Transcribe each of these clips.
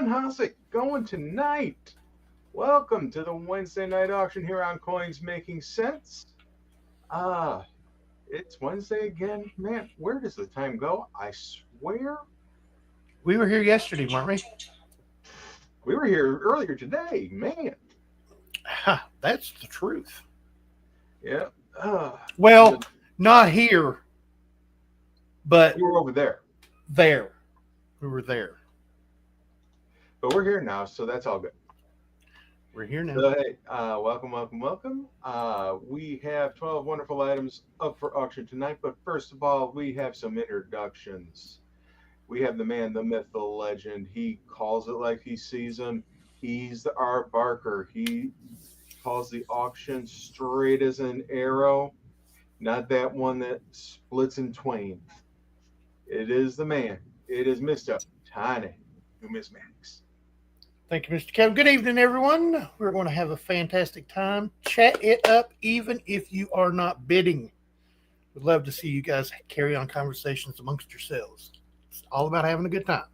everyone. How's it going tonight? Welcome to the Wednesday night auction here on Coins Making Sense. Ah, it's Wednesday again. Man, where does the time go? I swear We were here yesterday, weren't we? we were here earlier today. Man, Ha, that's the truth. yeah. Well, not here, but You were over there, there. We were there. but we're here now, so that's all good. We're here now. So, hey, welcome. We have 12 wonderful items up for auction tonight, but first of all, we have some introductions. We have the man, the myth, the legend. He calls it like he sees them. He's the Art Barker. He calls the auction straight as an arrow, not that one that splits in twain. It is the man. It is Mr. Tiny Numismatics. Thank you, Mr. Kevin. Good evening, everyone. We're going to have a fantastic time. Chat it up, even if you are not bidding. We'd love to see you guys carry on conversations amongst yourselves. It's all about having a good time.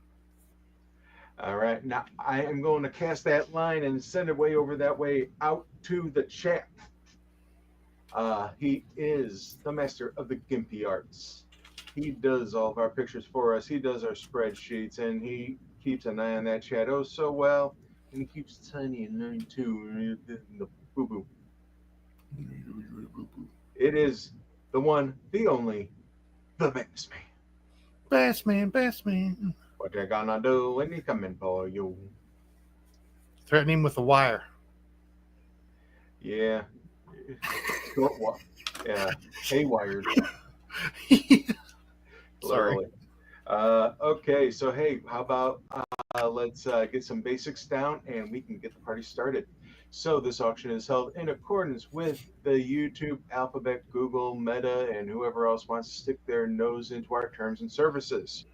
All right. Now I am going to cast that line and send it way over that way out to the chat. He is the master of the gimpy arts. He does all of our pictures for us. He does our spreadsheets, and he keeps an eye on that chat oh so well. And he keeps Tiny in line too. The boo boo. It is the one, the only, the best man. Best man. What you gonna do when he coming for you? Threaten him with a wire. Yeah. Short one. Yeah. Haywired. Sorry. Literally. Okay, so hey, how about let's get some basics down and we can get the party started. So this auction is held in accordance with the YouTube, Alphabet, Google, Meta, and whoever else wants to stick their nose into our terms and services.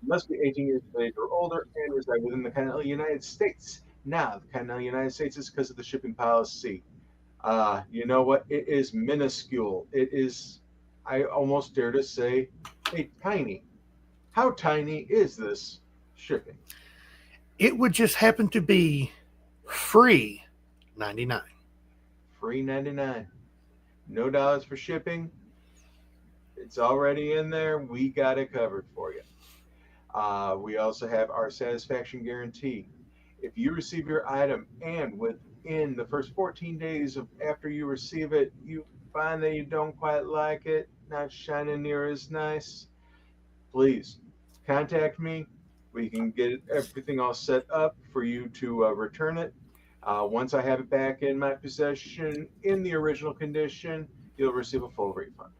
You must be 18 years of age or older and reside within the continental United States. Now, the continental United States is because of the shipping policy. You know what? It is minuscule. It is, I almost dare to say, tiny. How tiny is this shipping? It would just happen to be free 99. Free 99. No dollars for shipping. It's already in there. We got it covered for you. We also have our satisfaction guarantee. If you receive your item and within the first 14 days of after you receive it, you find that you don't quite like it, not shining near as nice, please contact me. We can get everything all set up for you to return it. Once I have it back in my possession in the original condition, you'll receive a full refund.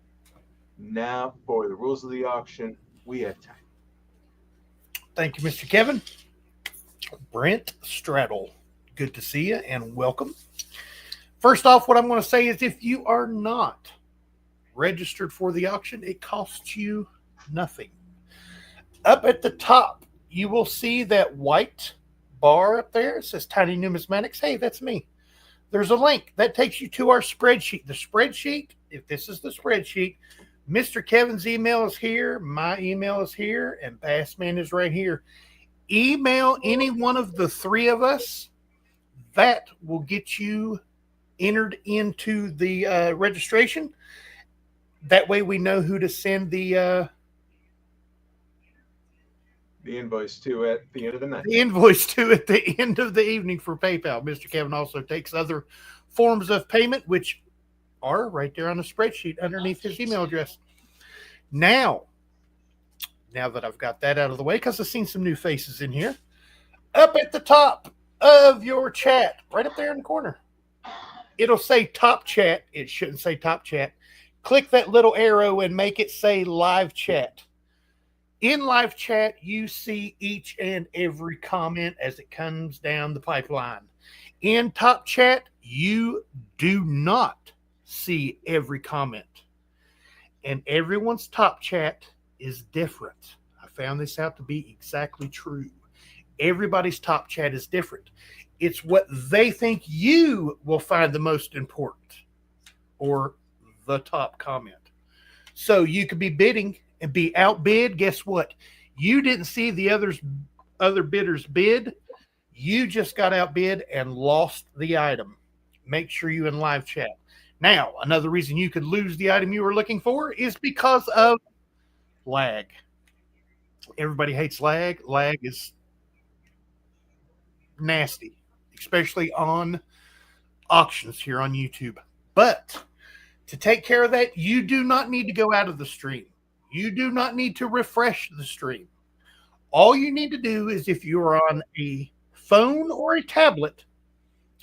Now, for the rules of the auction, we have time. Thank you, Mr. Kevin. Brent Straddle, good to see you and welcome. First off, what I'm going to say is if you are not registered for the auction, it costs you nothing. Up at the top, you will see that white bar up there. It says Tiny Numismatics. Hey, that's me. There's a link that takes you to our spreadsheet. The spreadsheet, if this is the spreadsheet, Mr. Kevin's email is here, my email is here, and Bassman is right here. Email any one of the three of us. That will get you entered into the registration. That way we know who to send the invoice to at the end of the night. The invoice to at the end of the evening for PayPal. Mr. Kevin also takes other forms of payment, which are right there on the spreadsheet underneath his email address. Now that I've got that out of the way, because I've seen some new faces in here, up at the top of your chat, right up there in the corner, it'll say top chat. It shouldn't say top chat. Click that little arrow and make it say live chat. In live chat, you see each and every comment as it comes down the pipeline. In top chat, you do not see every comment. And everyone's top chat is different. I found this out to be exactly true. Everybody's top chat is different. It's what they think you will find the most important or the top comment. So you could be bidding and be outbid. Guess what? You didn't see the others other bidders bid, you just got outbid and lost the item. Make sure you in live chat. Now, another reason you could lose the item you were looking for is because of lag. Everybody hates lag. Lag is nasty, especially on auctions here on YouTube. But to take care of that, you do not need to go out of the stream. You do not need to refresh the stream. All you need to do is if you're on a phone or a tablet,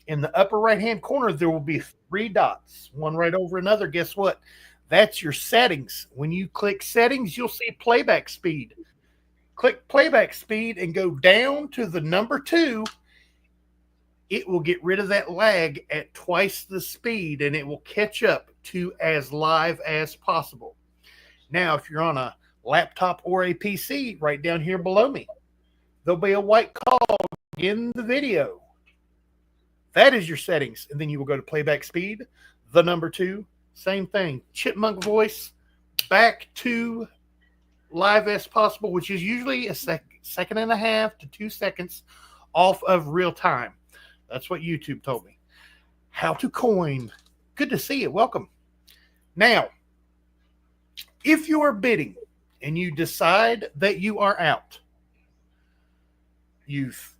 in the upper right hand corner, there will be 3 dots, one right over another. Guess what? That's your settings. When you click settings, you'll see playback speed. Click playback speed and go down to the number 2. It will get rid of that lag at twice the speed and it will catch up to as live as possible. Now, if you're on a laptop or a PC, right down here below me, there'll be a white cog in the video. That is your settings. And then you will go to playback speed, the number 2, same thing. Chipmunk voice, back to live as possible, which is usually a second and a half to 2 seconds off of real time. That's what YouTube told me. How to coin. Good to see you. Welcome. Now, if you are bidding and you decide that you are out, you've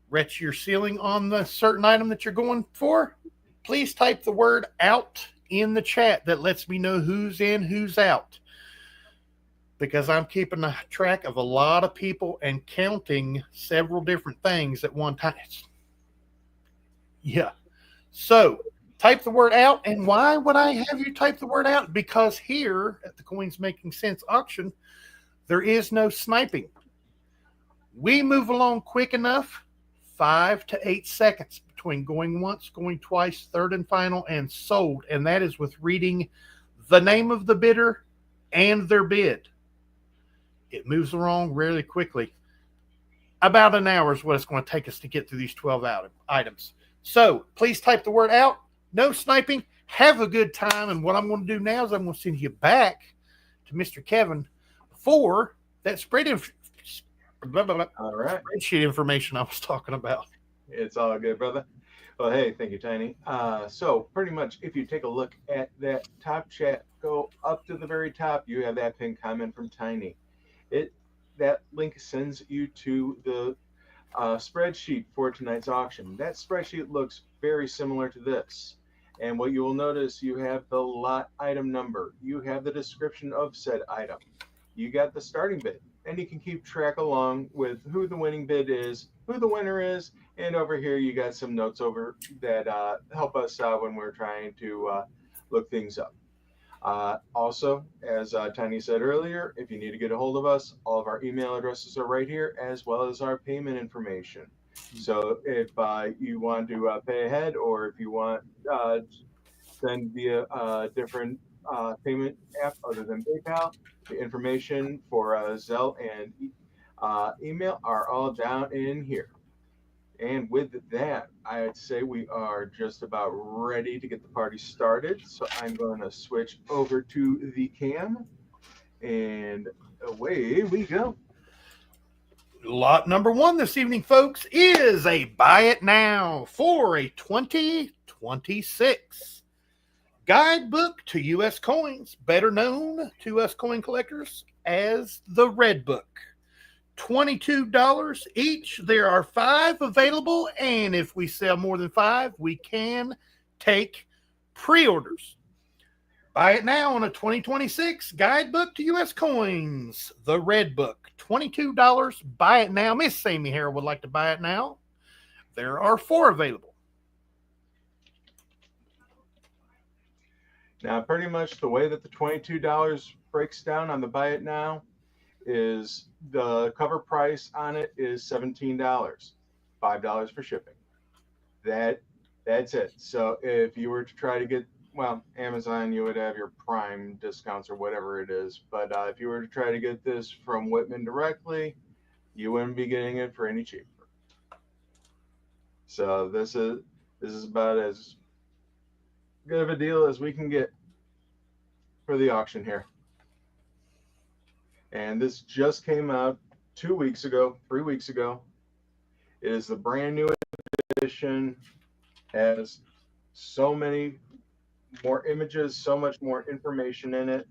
reached your ceiling on the certain item that you're going for, please type the word out in the chat. That lets me know who's in, who's out. Because I'm keeping a track of a lot of people and counting several different things at one time. Yeah. So type the word out. And why would I have you type the word out? Because here at the Coins Making Sense auction, there is no sniping. We move along quick enough, 5 to 8 seconds between going once, going twice, third and final, and sold. And that is with reading the name of the bidder and their bid. It moves along really quickly. About an hour is what it's going to take us to get through these 12 items. So please type the word out. No sniping. Have a good time. And what I'm going to do now is I'm going to send you back to Mr. Kevin for that spreadsheet information I was talking about. It's all good, brother. Well, hey, thank you, Tiny. So pretty much, if you take a look at that top chat, go up to the very top, you have that pinned comment from Tiny. That link sends you to the spreadsheet for tonight's auction. That spreadsheet looks very similar to this. And what you will notice, you have the lot item number. You have the description of said item. You got the starting bid. And you can keep track along with who the winning bid is, who the winner is, and over here you got some notes over that help us when we're trying to look things up. Also, as Tiny said earlier, if you need to get a hold of us, all of our email addresses are right here, as well as our payment information. So if you want to pay ahead, or if you want to send via a different payment app other than PayPal, the information for Zelle and email are all down in here. And with that, I'd say we are just about ready to get the party started. So I'm going to switch over to the cam, and away we go. Lot number 1 this evening, folks, is a buy it now for a 2026 guidebook to U.S. coins, better known to us coin collectors as the Red Book. $22 each. There are 5 available, and if we sell more than 5, we can take pre-orders. Buy it now on a 2026 guidebook to U.S. coins, the Red Book. $22. Buy it now. Miss Sammy here would like to buy it now. There are 4 available. Now, pretty much the way that the $22 breaks down on the buy it now is the cover price on it is $17, $5 for shipping. That's it. So if you were to try to get, well, Amazon, you would have your Prime discounts or whatever it is. But if you were to try to get this from Whitman directly, you wouldn't be getting it for any cheaper. So this is about as good of a deal as we can get for the auction here. And this just came out 2 weeks ago, 3 weeks ago. It is the brand new edition, has so many more images, so much more information in it.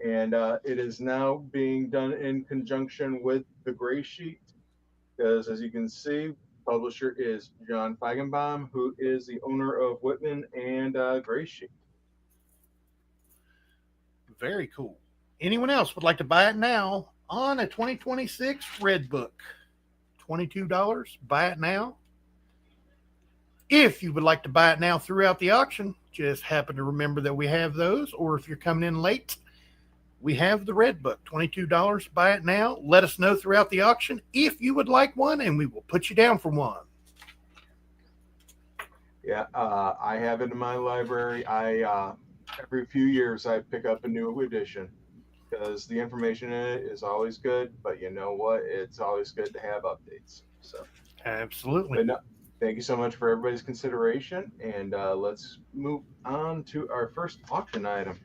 And it is now being done in conjunction with the gray sheet, because as you can see, publisher is John Feigenbaum, who is the owner of Whitman and Gray Sheet. Very cool. Anyone else would like to buy it now on a 2026 Red Book? $22. Buy it now. If you would like to buy it now throughout the auction, just happen to remember that we have those, or if you're coming in late, we have the Red Book, $22. Buy it now. Let us know throughout the auction if you would like one, and we will put you down for one. Yeah, I have it in my library. Every few years I pick up a new edition because the information in it is always good. But you know what? It's always good to have updates. So absolutely. But no, thank you so much for everybody's consideration, and let's move on to our first auction item.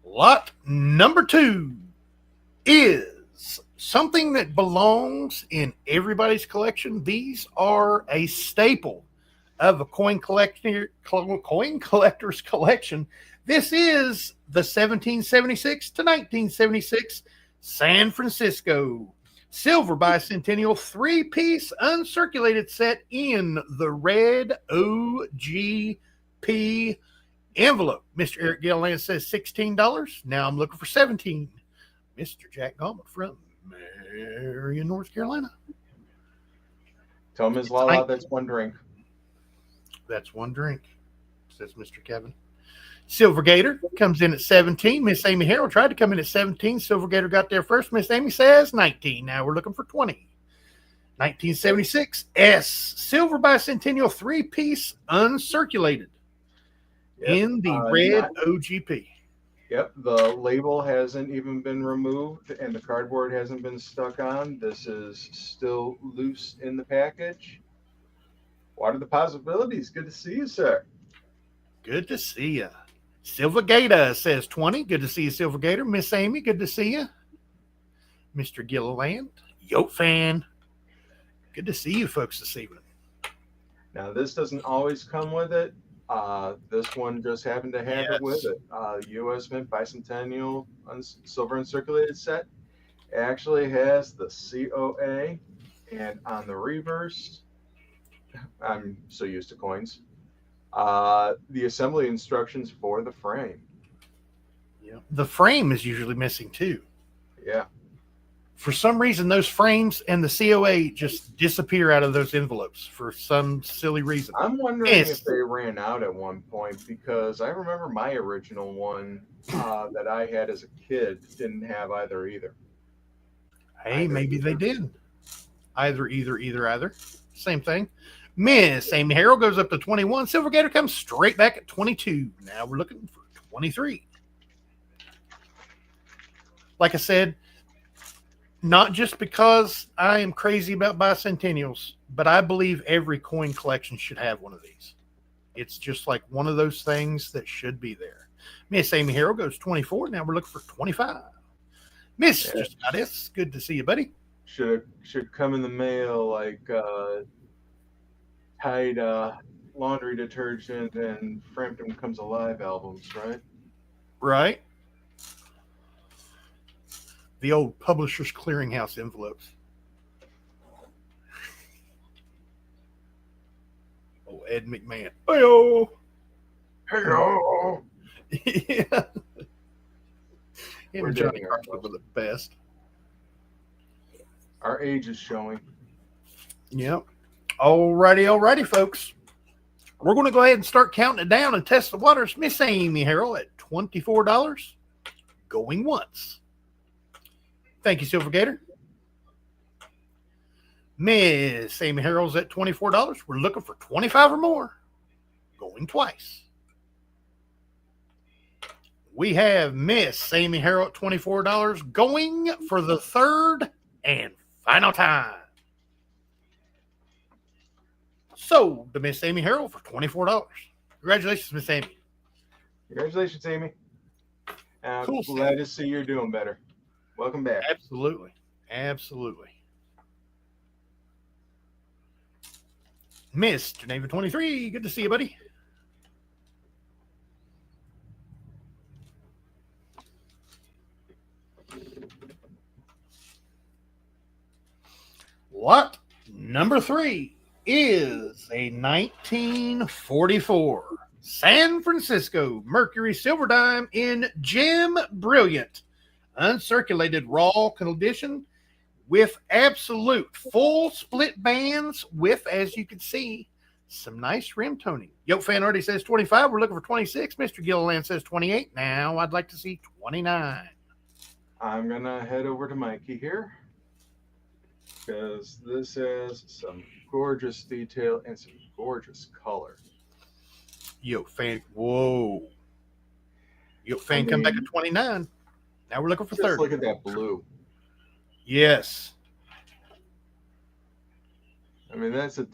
Lot number 2 is something that belongs in everybody's collection. These are a staple of a coin collector's collection. This is the 1776 to 1976 San Francisco Silver Bicentennial 3-piece uncirculated set in the red OGP envelope. Mr. Eric Gilliland says $16. Now I'm looking for $17. Mr. Jack Gallman from Marion, North Carolina. Tell Ms. Lala that's one drink. That's one drink, says Mr. Kevin. Silver Gator comes in at 17. Miss Amy Harrell tried to come in at 17. Silver Gator got there first. Miss Amy says 19. Now we're looking for 20. 1976 S Silver Bicentennial 3-piece uncirculated in the red OGP. Yep, the label hasn't even been removed and the cardboard hasn't been stuck on. This is still loose in the package. What are the possibilities? Good to see you, sir. Good to see you. Silver Gator says 20. Good to see you, Silver Gator. Miss Amy, good to see you. Mr. Gilliland, Yoke fan. Good to see you folks this evening. Now, this doesn't always come with it. This one just happened to have it with it. U.S. Mint Bicentennial Silver Uncirculated set actually has the COA, and on the reverse, I'm so used to coins, the assembly instructions for the frame. Yeah. The frame is usually missing too. Yeah. For some reason, those frames and the COA just disappear out of those envelopes for some silly reason. I'm wondering if they ran out at one point, because I remember my original one that I had as a kid didn't have either. Hey, maybe they did. Either. Same thing. Miss Amy Harrell goes up to 21. Silver Gator comes straight back at 22. Now we're looking for 23. Like I said, not just because I am crazy about bicentennials, but I believe every coin collection should have one of these. It's just like one of those things that should be there. Miss Amy Harrell goes 24. Now we're looking for 25. Miss Justice, good to see you, buddy. Should come in the mail like Tide laundry detergent and Frampton Comes Alive albums, right? Right. The old Publishers Clearinghouse envelopes. Oh, Ed McMahon. Hey-o! Hey-o! Yeah. Him and Johnny Carson were the best. Our age is showing. Yep. Alrighty, folks. We're going to go ahead and start counting it down and test the waters. Miss Amy Harrell at $24. Going once. Thank you, Silver Gator. Miss Amy Harrell's at $24. We're looking for 25 or more. Going twice. We have Miss Amy Harrell at $24 going for the third and final time. Sold to Miss Amy Harrell for $24. Congratulations, Miss Amy. Congratulations, Amy. Cool. Glad to see you're doing better. Welcome back. Absolutely. Mr. Navy 23, good to see you, buddy. Lot number 3 is a 1944 San Francisco Mercury Silver Dime in Gem Brilliant, uncirculated raw condition with absolute full split bands with, as you can see, some nice rim toning. Yoke Fan already says 25. We're looking for 26. Mr. Gilliland says 28. Now I'd like to see 29. I'm going to head over to Mikey here because this has some gorgeous detail and some gorgeous color. Yoke Fan, whoa. Yoke Fan come back at 29. Now we're looking for 30. Look at that blue. Yes. I mean, that's a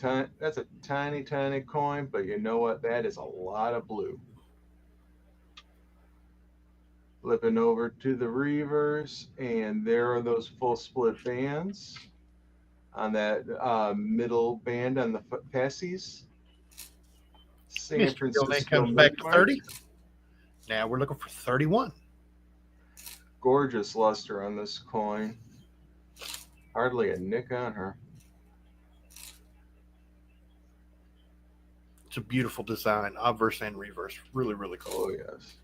tiny, tiny coin, but you know what? That is a lot of blue. Flipping over to the reverse, and there are those full split bands on that middle band on the passes. San Francisco comes back to 30. Now we're looking for 31. Gorgeous luster on this coin. Hardly a nick on her. It's a beautiful design, obverse and reverse. Really, really cool. Oh, yes.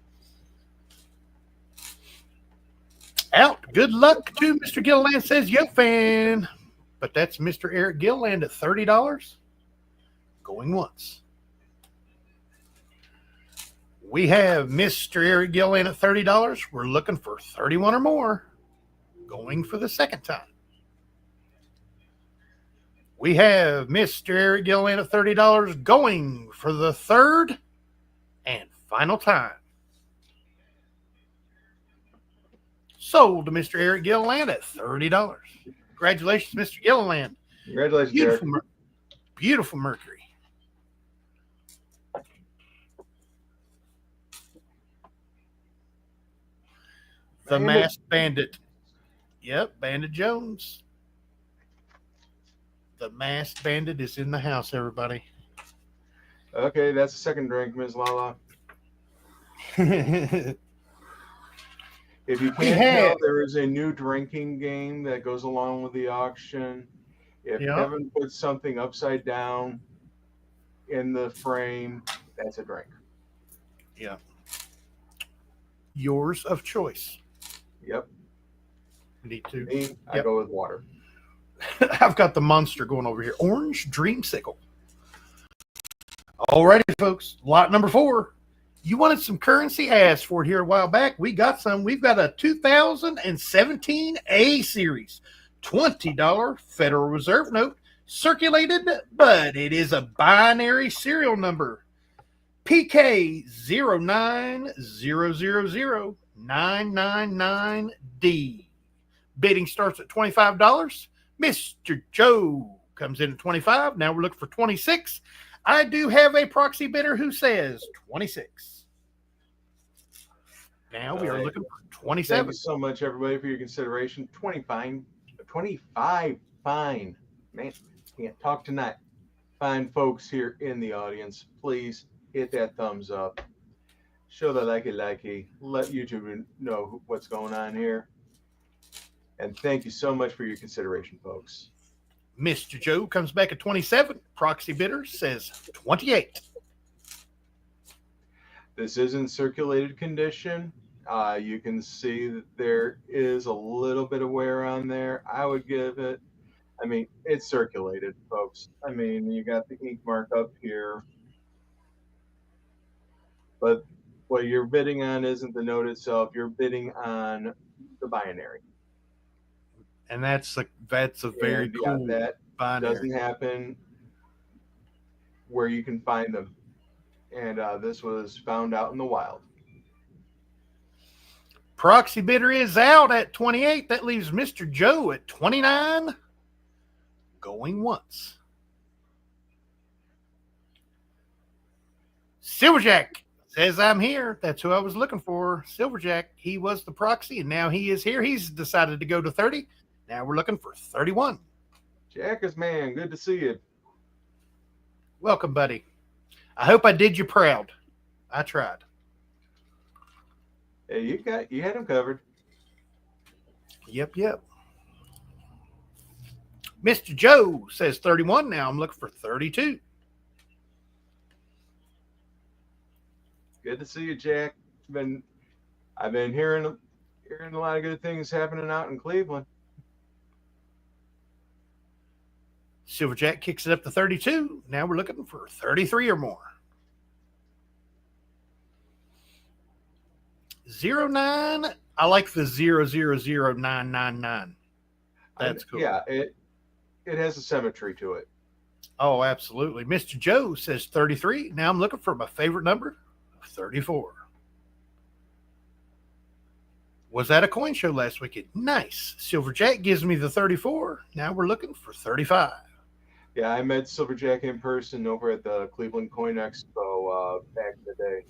Out. Good luck to Mr. Gilliland, says Yoke Fan. But that's Mr. Eric Gilliland at $30. Going once. We have Mr. Eric Gilliland at $30. We're looking for 31 or more. Going for the second time. We have Mr. Eric Gilliland at $30 going for the third and final time. Sold to Mr. Eric Gilliland at $30. Congratulations, Mr. Gilliland. Congratulations, beautiful Mercury. The Masked Bandit. Yep, Bandit Jones. The Masked Bandit is in the house, everybody. Okay, that's the second drink, Ms. Lala. If you can't tell, there is a new drinking game that goes along with the auction. If Kevin puts something upside down in the frame, that's a drink. Yeah. Yours of choice. Yep. Need to. Me, I go with water. I've got the monster going over here. Orange Dreamsicle. Alrighty, folks. Lot number 4. You wanted some currency? Asked for it here a while back. We got some. We've got a 2017 A series $20 Federal Reserve note circulated, but it is a binary serial number. PK090000999D. Bidding starts at $25. Mr. Joe comes in at 25. Now we're looking for 26. I do have a proxy bidder who says 26. Now we are looking for 27. Thank you so much, everybody, for your consideration. 25 fine. Man, can't talk tonight. Fine folks here in the audience, please hit that thumbs up. Show the likey. Let YouTube know what's going on here. And thank you so much for your consideration, folks. Mr. Joe comes back at 27. Proxy bidder says 28. This is in circulated condition. You can see that there is a little bit of wear on there. I would give it, it's circulated, folks. You got the ink mark up here. But what you're bidding on isn't the note itself. You're bidding on the binary. And that's a very cool that binary. Doesn't happen where you can find them. And this was found out in the wild. Proxy bidder is out at 28. That leaves Mr. Joe at 29. Going once. Silverjack says I'm here. That's who I was looking for. Silverjack. He was the proxy, and now he is here. He's decided to go to 30. Now we're looking for 31. Jackers, man, good to see you. Welcome, buddy. I hope I did you proud. I tried. Hey, you had them covered. Yep, yep. Mr. Joe says 31. Now I'm looking for 32. Good to see you, Jack. I've been hearing a lot of good things happening out in Cleveland. Silverjack kicks it up to 32. Now we're looking for 33 or more. 09. I like the 000999. That's cool. Yeah, it has a symmetry to it. Oh, absolutely. Mr. Joe says 33. Now I'm looking for my favorite number, 34. Was at a coin show last weekend. Nice. Silverjack gives me the 34. Now we're looking for 35. Yeah, I met Silverjack in person over at the Cleveland Coin Expo back in the day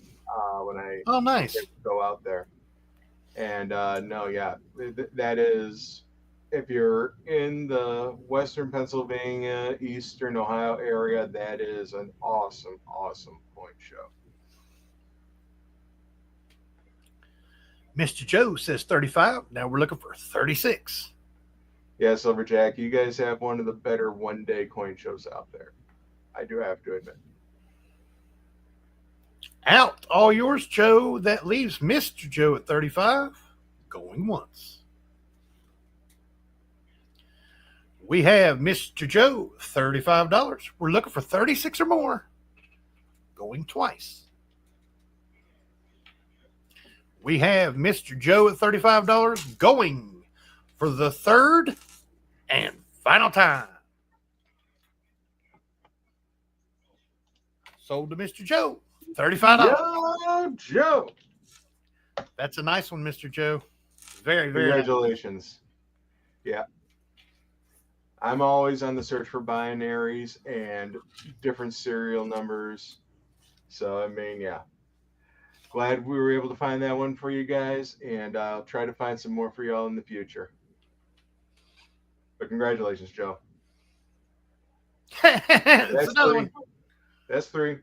when I nice. go out there. And no, yeah, that is, if you're in the Western Pennsylvania, Eastern Ohio area, that is an awesome, awesome coin show. Mr. Joe says 35. Now we're looking for 36. Yeah, Silverjack, you guys have one of the better one-day coin shows out there. I do have to admit. Out. All yours, Joe. That leaves Mr. Joe at 35. Going once. We have Mr. Joe, $35. We're looking for 36 or more. Going twice. We have Mr. Joe at $35 going for the third and final time. Sold to Mr. Joe, $35. Yo, Joe. That's a nice one, Mr. Joe. Very, very congratulations. Nice. Yeah. I'm always on the search for binaries and different serial numbers. So, I mean, yeah. Glad we were able to find that one for you guys, and I'll try to find some more for y'all in the future. But congratulations, Joe. That's another one. That's 3.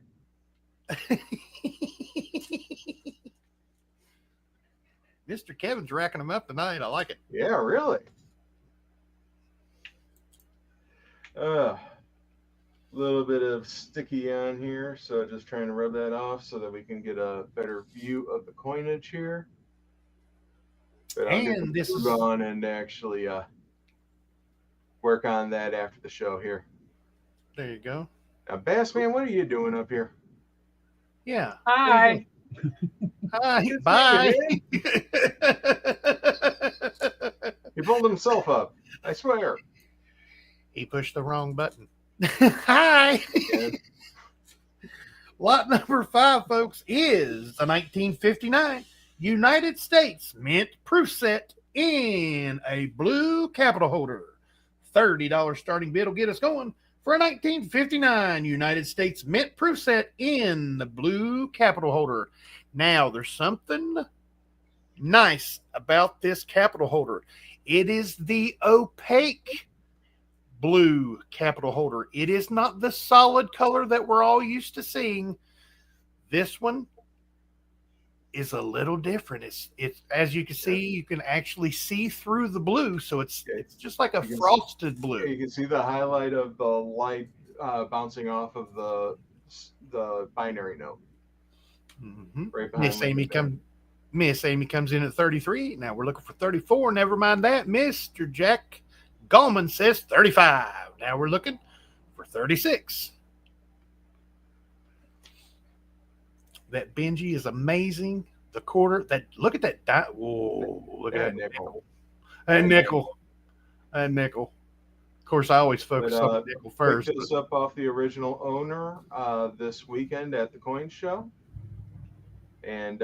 Mr. Kevin's racking them up tonight. I like it. Yeah, really. Little bit of sticky on here, so just trying to rub that off so that we can get a better view of the coinage here. But I'll get the glue on and actually work on that after the show here. There you go. Now, Bassman, what are you doing up here? Yeah. Hi. Hi. Bye. He pulled himself up. I swear. He pushed the wrong button. Hi. Lot number 5, folks, is the 1959 United States Mint proof set in a blue capital holder. $30 starting bid will get us going for a 1959 United States Mint proof set in the blue capital holder. Now, there's something nice about this capital holder. It is the opaque blue capital holder. It is not the solid color that we're all used to seeing. This one is a little different. It's as you can see, you can actually see through the blue, so it's just like a frosted blue. You can see the highlight of the light bouncing off of the binary note. Mm-hmm. Right Miss Amy comes in at 33. Now we're looking for 34. Never mind that. Mr. Jack Gallman says 35. Now we're looking for 36. That Benji is amazing. The quarter, look at that. Look at that nickel. And nickel. Of course, I always focus on the nickel first. Picked this up off the original owner this weekend at the coin show, and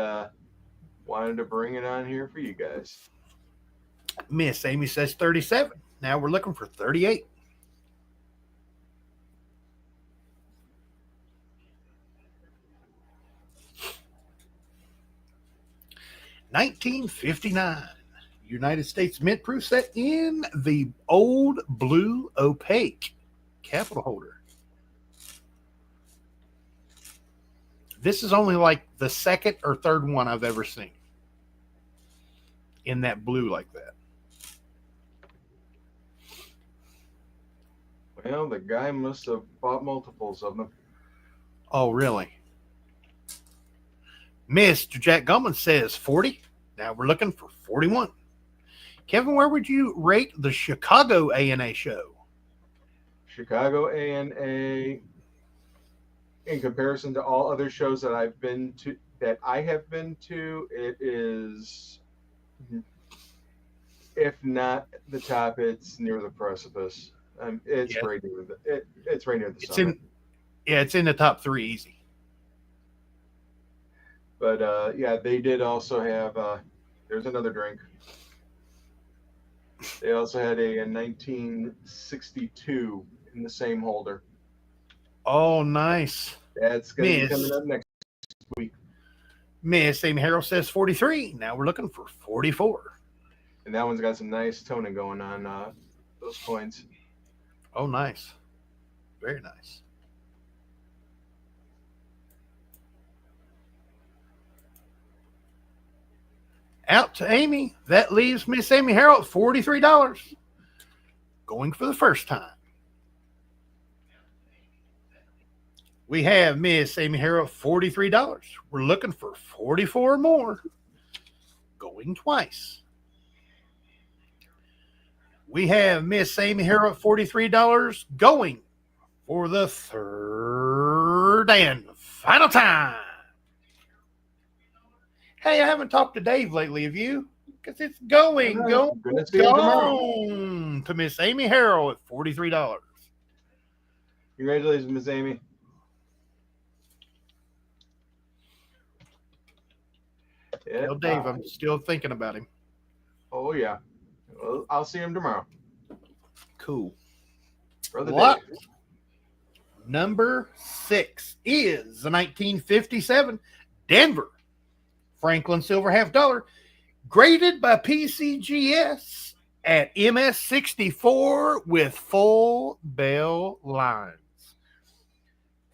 wanted to bring it on here for you guys. Miss Amy says 37. Now we're looking for 38. $19.59 United States Mint proof set in the old blue opaque capital holder. This is only like the second or third one I've ever seen in that blue like that. Well, the guy must have bought multiples of them. Oh, really? Mr. Jack Gumman says 40. Now we're looking for 41. Kevin, where would you rate the Chicago ANA show? Chicago ANA, in comparison to all other shows that I have been to, it is, if not the top, it's near the precipice. It's right near it's right near the summit. It's in the top 3 easy. But yeah, they did also have. There's another drink. They also had a 1962 in the same holder. Oh, nice. That's going to be coming up next week. Miss Amy Harrell says 43. Now we're looking for 44. And that one's got some nice toning going on those coins. Oh, nice. Very nice. Out to Amy. That leaves Miss Amy Harrell at $43. Going for the first time. We have Miss Amy Harrell at $43. We're looking for 44 more. Going twice. We have Miss Amy Harrell at $43 going for the third and final time. Hey, I haven't talked to Dave lately, have you? Because it's going to Miss Amy Harrell at $43. Congratulations, Miss Amy. Tell Dave I'm still thinking about him. Oh, yeah. Well, I'll see him tomorrow. Cool. Brother Dave. Number 6 is the 1957 Denver Franklin Silver Half Dollar, graded by PCGS at MS64 with full bell lines.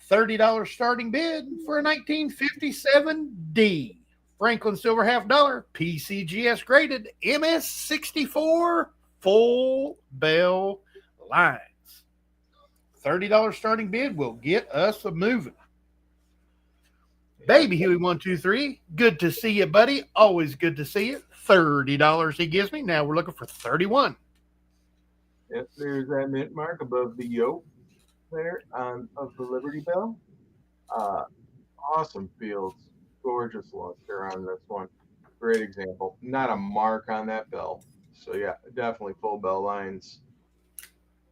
$30 starting bid for a 1957D Franklin Silver Half Dollar, PCGS graded, MS64 full bell lines. $30 starting bid will get us a moving. Baby Huey 123, good to see you, buddy. Always good to see you. $30 he gives me. Now we're looking for 31. Yep, there's that mint mark above the yoke there of the Liberty Bell. Awesome fields. Gorgeous luster on this one. Great example. Not a mark on that bell. So yeah, definitely full bell lines.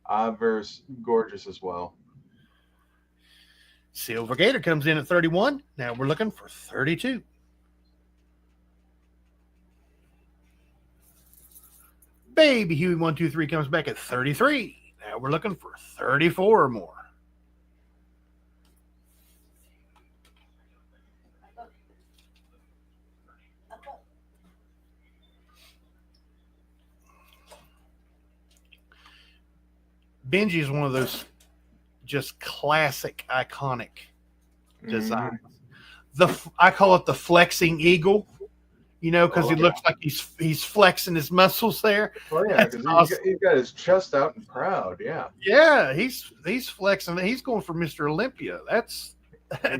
Obverse, gorgeous as well. Silver Gator comes in at 31. Now we're looking for 32. Baby Huey 123 comes back at 33. Now we're looking for 34 or more. Benji is one of those just classic, iconic designs. I call it the flexing eagle, you know, because he looks like he's flexing his muscles there. Oh yeah, because awesome. he's got his chest out and proud. Yeah. Yeah, he's flexing. He's going for Mr. Olympia. That's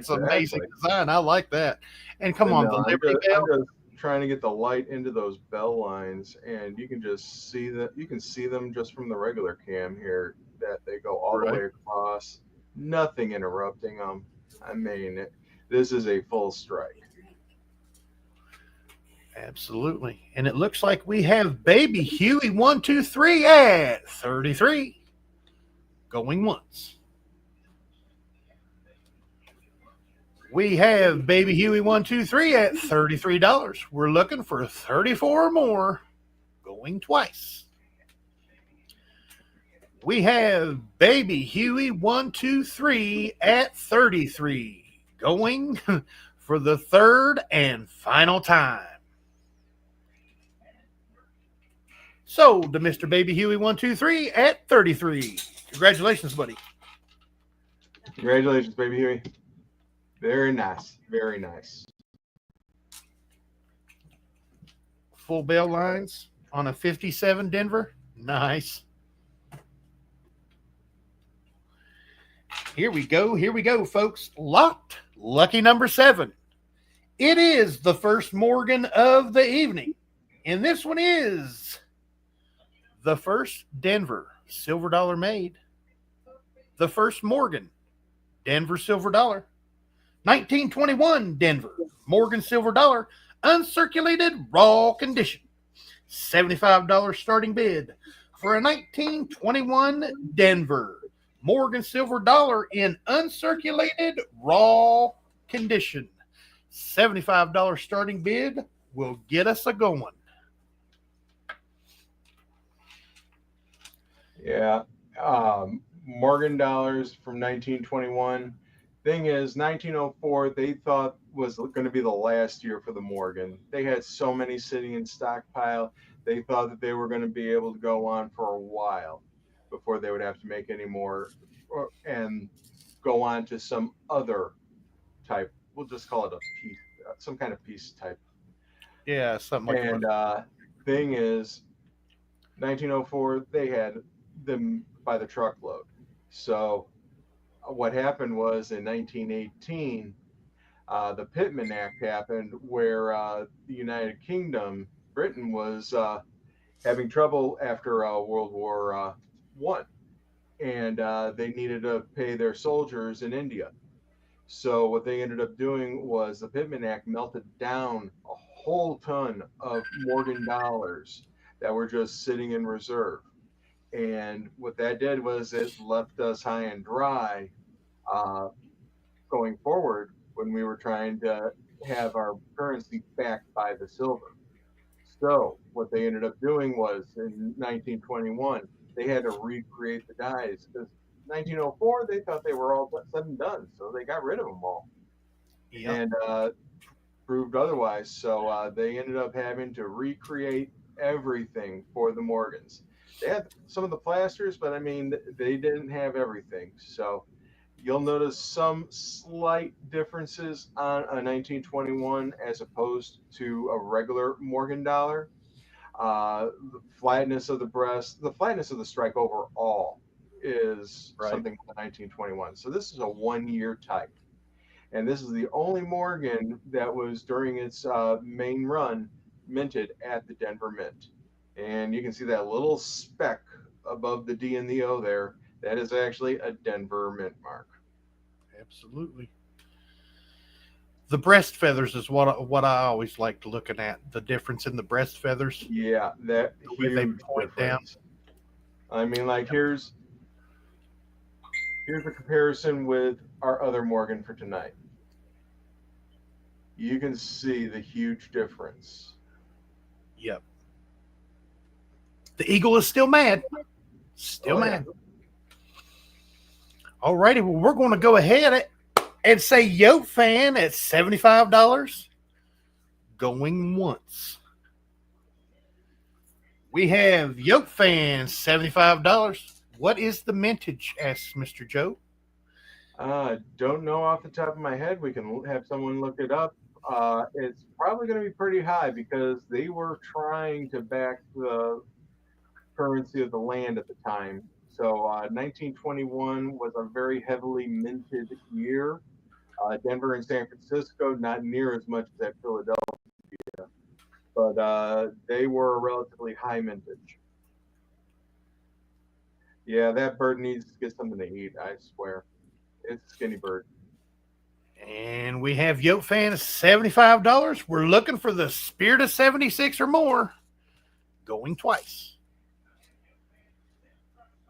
amazing design. I like that. And come on, the Liberty Bell. I'm just trying to get the light into those bell lines, and you can just see that. You can see them just from the regular cam here, that they go all the way across, nothing interrupting them. I mean, this is a full strike. Absolutely. And it looks like we have Baby Huey 123 at 33. Going once. We have Baby Huey 123 at $33. We're looking for 34 or more. Going twice. We have Baby Huey 123 at 33. Going for the third and final time. Sold to Mr. Baby Huey 123 at 33. Congratulations, buddy. Congratulations, Baby Huey. Very nice. Very nice. Full bell lines on a 57 Denver. Nice. Here we go. Here we go, folks. Locked. Lucky number 7. It is the first Morgan of the evening. And this one is the first Denver silver dollar made. The first Morgan Denver silver dollar. 1921 Denver Morgan silver dollar. Uncirculated raw condition. $75 starting bid for a 1921 Denver Morgan silver dollar in uncirculated raw condition. $75 starting bid will get us a going. Yeah. Morgan dollars from 1921. Thing is, 1904, they thought was going to be the last year for the Morgan. They had so many sitting in stockpile. They thought that they were going to be able to go on for a while before they would have to make any more and go on to some other type. We'll just call it a piece, some kind of piece type. Yeah, something like and that. Thing is, 1904, they had them by the truckload. So what happened was in 1918, the Pittman Act happened, where the United Kingdom, Britain, was having trouble after World War One, and they needed to pay their soldiers in India. So what they ended up doing was the Pittman Act melted down a whole ton of Morgan dollars that were just sitting in reserve. And what that did was it left us high and dry uh, going forward when we were trying to have our currency backed by the silver. So what they ended up doing was in 1921, they had to recreate the dies because 1904 they thought they were all said and done, so they got rid of them all. Yep. And proved otherwise. So they ended up having to recreate everything for the Morgans. They had some of the plasters, but I mean, they didn't have everything. So you'll notice some slight differences on a 1921 as opposed to a regular Morgan dollar. The flatness of the breast, the flatness of the strike overall is Right. something with the 1921. So this is a 1 year type. And this is the only Morgan that was during its main run minted at the Denver Mint. And you can see that little speck above the D and the O there. That is actually a Denver Mint mark. Absolutely. The breast feathers is what I always liked looking at. The difference in the breast feathers. Yeah, that The way they huge point down. difference. I mean, like here's a comparison with our other Morgan for tonight. You can see the huge difference. Yep. The eagle is still mad. Still mad. All righty. Well, we're going to go ahead and say Yoke Fan at $75. Going once. We have Yoke Fan $75. What is the mintage? Asks Mr. Joe. Don't know off the top of my head. We can have someone look it up. It's probably going to be pretty high because they were trying to back the currency of the land at the time. So 1921 was a very heavily minted year. Denver and San Francisco, not near as much as at Philadelphia, but they were relatively high mintage. Yeah, that bird needs to get something to eat, I swear. It's a skinny bird. And we have Yoke Fan at $75. We're looking for the Spirit of 76 or more. Going twice.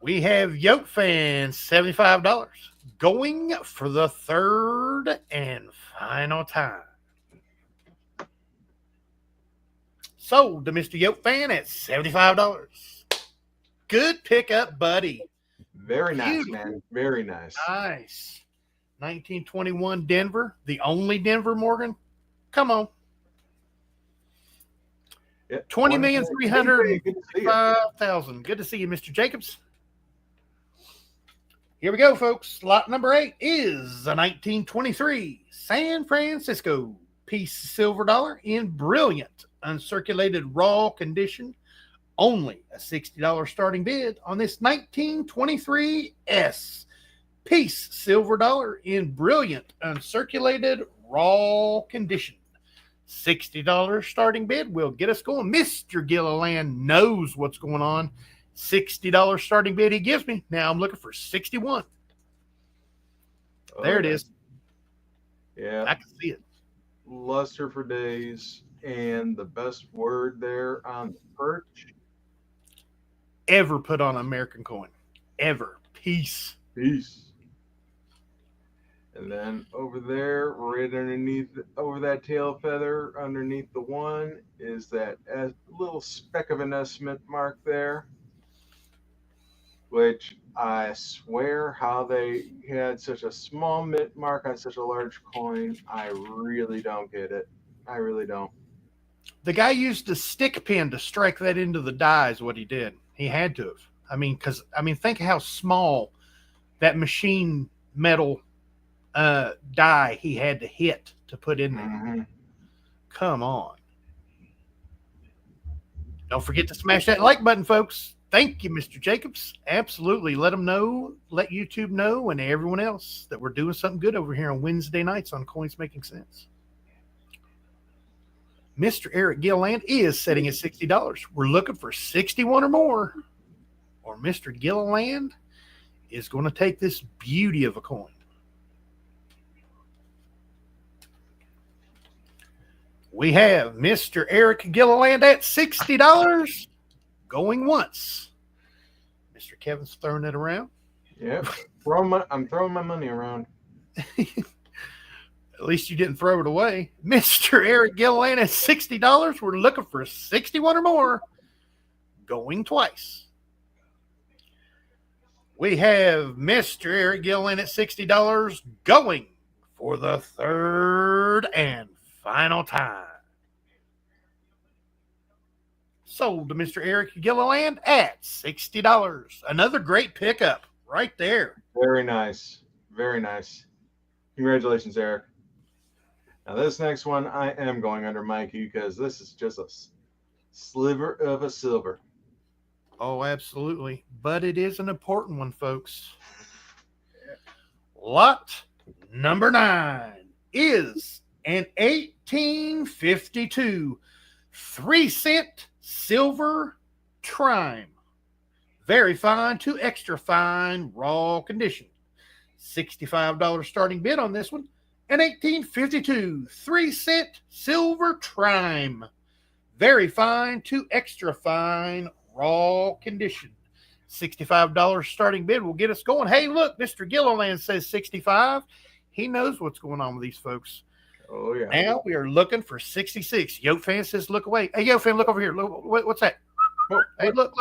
We have Yoke Fan $75. Going for the third and final time. Sold to Mr. Yoke Fan at $75. Good pickup, buddy. Very nice, Beautiful. man. Very nice. Nice. 1921 Denver, the only Denver Morgan. Come on. Yeah, 20,305,000. Good to see you, Mr. Jacobs. Here we go, folks. Lot number 8 is a 1923 San Francisco piece silver dollar in brilliant uncirculated raw condition. Only a $60 starting bid on this 1923 S piece silver dollar in brilliant uncirculated raw condition. $60 starting bid will get us going. Mr. Gilliland knows what's going on. $60 starting bid he gives me. Now I'm looking for 61. There it is. Yeah. I can see it. Luster for days. And the best word there on the perch. Ever put on an American coin. Ever. Peace. Peace. And then over there, right underneath, over that tail feather, underneath the one, is that little speck of an estimate mark there. Which I swear how they had such a small mint mark on such a large coin. I really don't get it. I really don't. The guy used a stick pin to strike that into the die is what he did. He had to have. Think how small that machine metal die he had to hit to put in there. Mm-hmm. Come on. Don't forget to smash that like button, folks. Thank you, Mr. Jacobs. Absolutely. Let them know, let YouTube know, and everyone else that we're doing something good over here on Wednesday nights on Coins Making Sense. Mr. Eric Gilliland is setting at $60. We're looking for 61 or more. Or Mr. Gilliland is going to take this beauty of a coin. We have Mr. Eric Gilliland at $60. Going once. Mr. Kevin's throwing it around. Yep. I'm throwing my money around. At least you didn't throw it away. Mr. Eric Gilliland at $60. We're looking for 61 or more. Going twice. We have Mr. Eric Gilliland at $60. Going for the third and final time. Sold to Mr. Eric Gilliland at $60. Another great pickup right there. Very nice. Very nice. Congratulations, Eric. Now, this next one, I am going under Mikey because this is just a sliver of a silver. Oh, absolutely. But it is an important one, folks. Lot number 9 is an 1852 3-cent silver trime. Very fine to extra fine raw condition. $65 starting bid on this one. An 1852 3-cent silver trime. Very fine to extra fine raw condition. $65 starting bid will get us going. Hey, look, Mr. Gilliland says 65. He knows what's going on with these folks. Oh, yeah. Now we are looking for 66. Yo fan says, look away. Hey, Yo fan, look over here. Look, what's that? Oh, hey, look.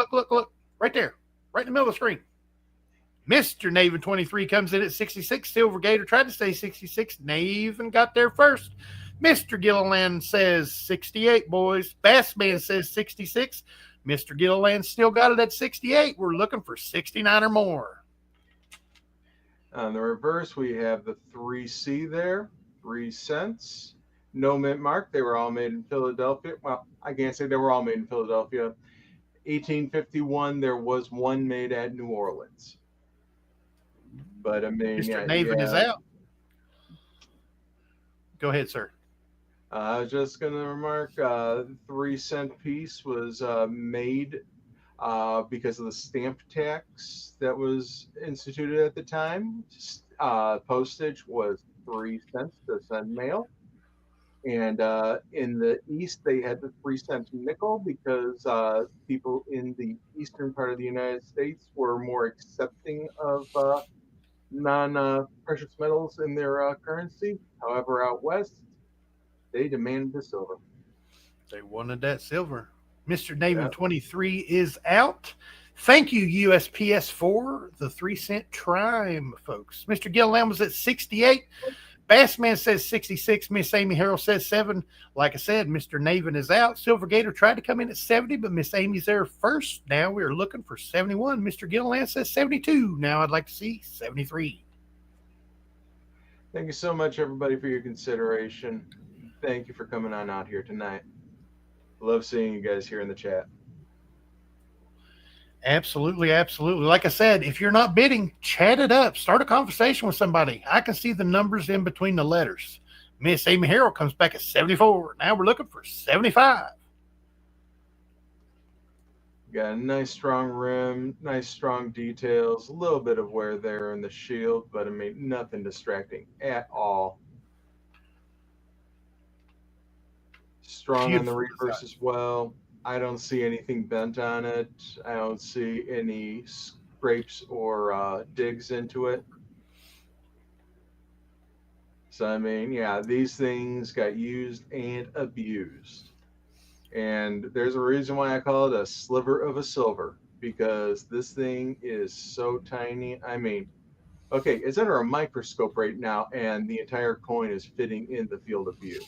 Right there. Right in the middle of the screen. Mr. Naven 23 comes in at 66. Silver Gator tried to say 66. Naven got there first. Mr. Gilliland says 68, boys. Bassman says 66. Mr. Gilliland still got it at 68. We're looking for 69 or more. On the reverse, we have the 3C there, 3 cents. No mint mark. They were all made in Philadelphia. Well, I can't say they were all made in Philadelphia. 1851, there was one made at New Orleans. But I mean, Mr. Naven is out. Go ahead, sir. I was just going to remark, 3-cent piece was made because of the stamp tax that was instituted at the time. Postage was 3 cents to send mail. And in the East, they had the 3-cent nickel because people in the eastern part of the United States were more accepting of non-precious metals in their currency. However, out west, they demanded the silver. They wanted that silver. Mr. Naven 23 is out. Thank you, USPS, for the 3-cent trime, folks. Mr. Gilliland was at 68. Bassman says 66. Miss Amy Harrell says 7. Like I said, Mr. Naven is out. Silver Gator tried to come in at 70, but Miss Amy's there first. Now we're looking for 71. Mr. Gilliland says 72. Now I'd like to see 73. Thank you so much, everybody, for your consideration. Thank you for coming on out here tonight. Love seeing you guys here in the chat. Absolutely, absolutely. Like I said, if you're not bidding, chat it up. Start a conversation with somebody. I can see the numbers in between the letters. Miss Amy Harrell comes back at 74. Now we're looking for 75. Got a nice strong rim, nice strong details, a little bit of wear there in the shield, but I mean nothing distracting at all. Strong on the reverse as well. I don't see anything bent on it. I don't see any scrapes or digs into it. So, I mean, yeah, these things got used and abused. And there's a reason why I call it a sliver of a silver, because this thing is so tiny. I mean, okay, it's under a microscope right now, and the entire coin is fitting in the field of view.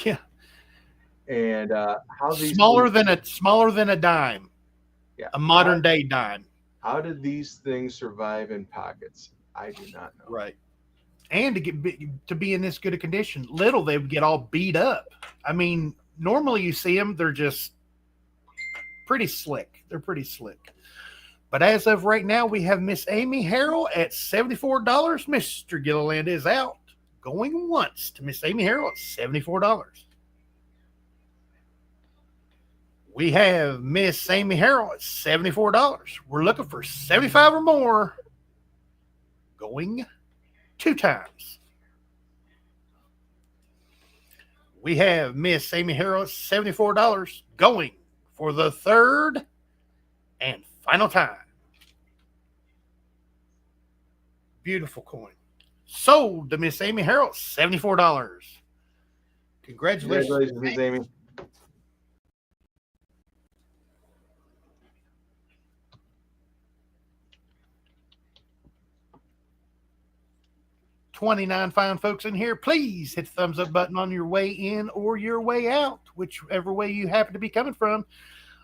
Yeah. And how these smaller than a dime. Yeah, a modern day dime. How did these things survive in pockets? I do not know. Right. And to be in this good a condition, little they would get all beat up. I mean, normally you see them, they're just pretty slick. They're pretty slick. But as of right now, we have Miss Amy Harrell at $74. Mr. Gilliland is out. Going once to Miss Amy Harrell at $74. We have Miss Amy Harrell at $74. We're looking for 75 or more. Going 2 times. We have Miss Amy Harrell at $74. Going for the 3rd and final time. Beautiful coin. Sold to Miss Amy Harrell, $74. Congratulations, Miss Amy. $29 fine folks in here. Please hit the thumbs up button on your way in or your way out, whichever way you happen to be coming from.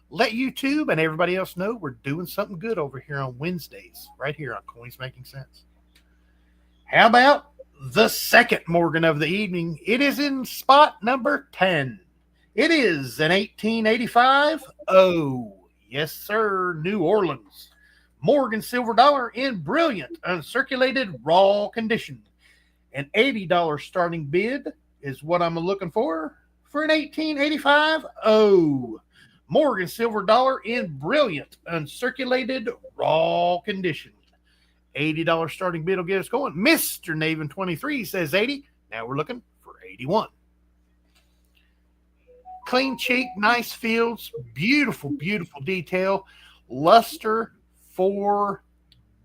Let YouTube and everybody else know we're doing something good over here on Wednesdays, right here on Coins Making Sense. How about the second Morgan of the evening? It is in spot number 10. It is an 1885. Oh, yes, sir. New Orleans Morgan silver dollar in brilliant, uncirculated, raw condition. An $80 starting bid is what I'm looking for an 1885. Oh, Morgan silver dollar in brilliant, uncirculated, raw condition. $80 starting bid will get us going. Mr. Naven 23 says 80. Now we're looking for 81. Clean cheek, nice fields, beautiful, beautiful detail. Luster for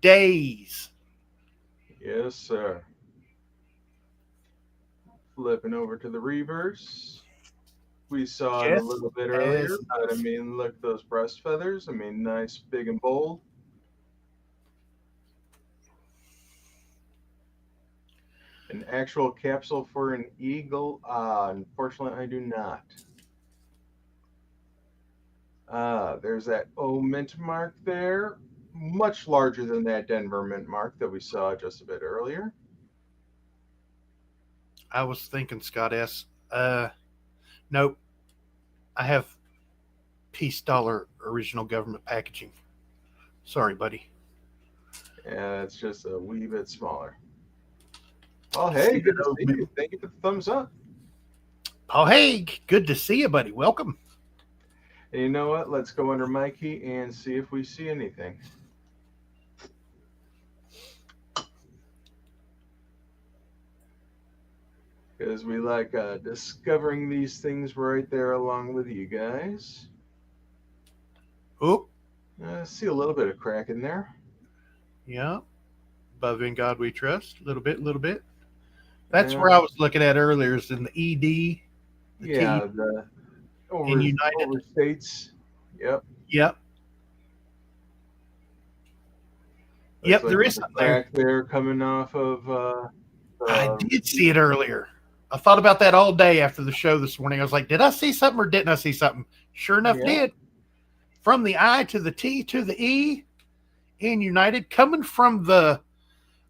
days. Yes, sir. Flipping over to the reverse. We saw it a little bit earlier, but I mean, look at those breast feathers. I mean, nice, big, and bold. An actual capsule for an eagle? Unfortunately, I do not. There's that O mint mark there. Much larger than that Denver mint mark that we saw just a bit earlier. I was thinking Scott S. Nope. I have peace dollar original government packaging. Sorry, buddy. Yeah, it's just a wee bit smaller. Oh, hey, good to see you. Thank you for the thumbs up. Oh, hey, good to see you, buddy. Welcome. And you know what? Let's go under my key and see if we see anything. Because we like discovering these things right there along with you guys. Oh. I see a little bit of crack in there. Yeah. Above in God we trust. A little bit. That's where I was looking at earlier, is in the ED. The in United States. Yep. Yep, Like there is something crack there coming off of I did see it earlier. I thought about that all day after the show this morning. I was like, did I see something or didn't I see something? Sure enough, Yeah. did. From the I to the T to the E in United, coming from the